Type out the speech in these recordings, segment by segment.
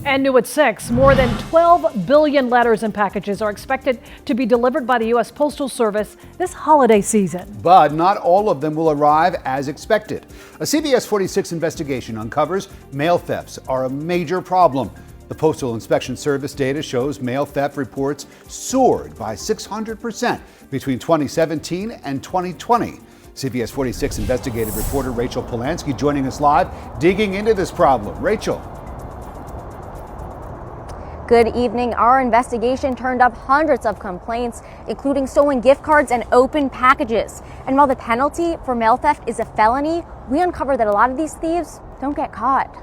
And new at 6, more than 12 billion letters and packages are expected to be delivered by the U.S. Postal Service this holiday season. But not all of them will arrive as expected. A CBS 46 investigation uncovers mail thefts are a major problem. The Postal Inspection Service data shows mail theft reports soared by 600% between 2017 and 2020. CBS 46 investigative reporter Rachel Polanski joining us live, digging into this problem. Rachel. Good evening. Our investigation turned up hundreds of complaints, including stolen gift cards and open packages. And while the penalty for mail theft is a felony, we uncovered that a lot of these thieves don't get caught.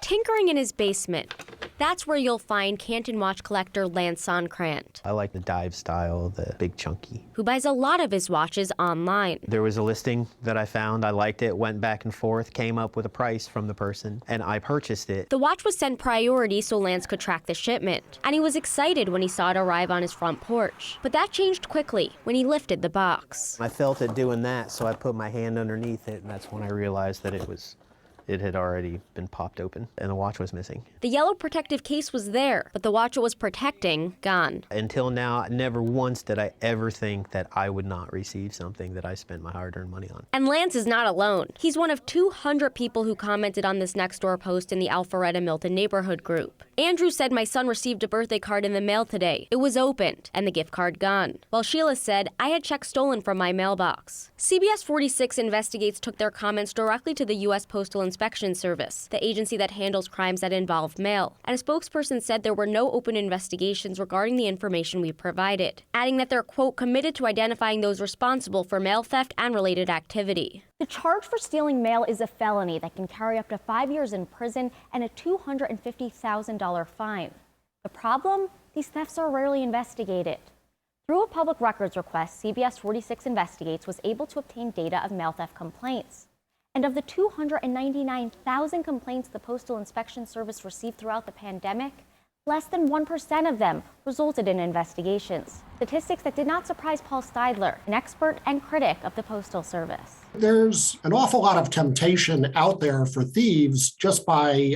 Tinkering in his basement. That's where you'll find Canton watch collector Lance Sonkrant. I like the dive style, the big chunky. Who buys a lot of his watches online. There was a listing that I found, I liked it, went back and forth, came up with a price from the person, and I purchased it. The watch was sent priority so Lance could track the shipment, and he was excited when he saw it arrive on his front porch. But that changed quickly when he lifted the box. I felt it doing that, so I put my hand underneath it, and that's when I realized that it had already been popped open, and the watch was missing. The yellow protective case was there, but the watch it was protecting, gone. Until now, never once did I ever think that I would not receive something that I spent my hard-earned money on. And Lance is not alone. He's one of 200 people who commented on this Nextdoor post in the Alpharetta Milton neighborhood group. Andrew said, "My son received a birthday card in the mail today. It was opened, and the gift card gone." While Sheila said, "I had checks stolen from my mailbox." CBS 46 Investigates took their comments directly to the U.S. Postal Inspection Service, the agency that handles crimes that involve mail. And a spokesperson said there were no open investigations regarding the information we provided, adding that they're, quote, committed to identifying those responsible for mail theft and related activity. The charge for stealing mail is a felony that can carry up to 5 years in prison and a $250,000 fine. The problem? These thefts are rarely investigated. Through a public records request, CBS 46 Investigates was able to obtain data of mail theft complaints. And of the 299,000 complaints the Postal Inspection Service received throughout the pandemic, less than 1% of them resulted in investigations. Statistics that did not surprise Paul Steidler, an expert and critic of the Postal Service. There's an awful lot of temptation out there for thieves just by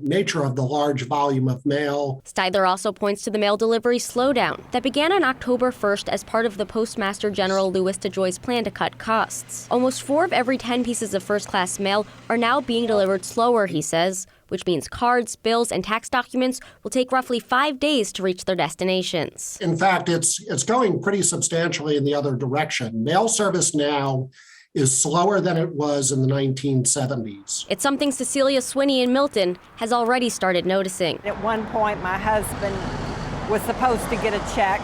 nature of the large volume of mail. Steidler also points to the mail delivery slowdown that began on October 1st as part of the Postmaster General Louis DeJoy's plan to cut costs. Almost 4 of every 10 pieces of first-class mail are now being delivered slower, he says, which means cards, bills, and tax documents will take roughly 5 days to reach their destinations. In fact, it's going pretty substantially in the other direction. Mail service now is slower than it was in the 1970s. It's something Cecilia Swinney in Milton has already started noticing. At one point, my husband was supposed to get a check.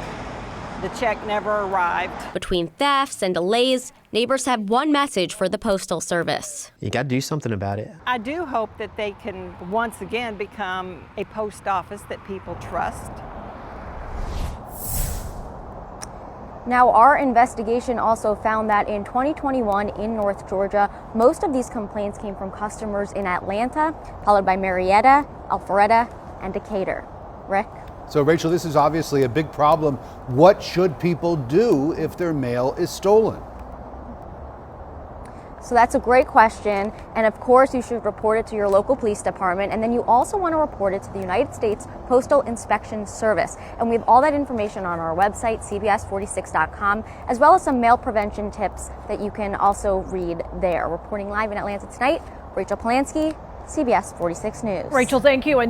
The check never arrived. Between thefts and delays, neighbors have one message for the Postal Service. You got to do something about it. I do hope that they can once again become a post office that people trust. Now, our investigation also found that in 2021 in North Georgia, most of these complaints came from customers in Atlanta, followed by Marietta, Alpharetta, and Decatur. Rick? So, Rachel, this is obviously a big problem. What should people do if their mail is stolen? So that's a great question. And of course, you should report it to your local police department. And then you also want to report it to the United States Postal Inspection Service. And we have all that information on our website, CBS46.com, as well as some mail prevention tips that you can also read there. Reporting live in Atlanta tonight, Rachel Polanski, CBS 46 News. Rachel, thank you.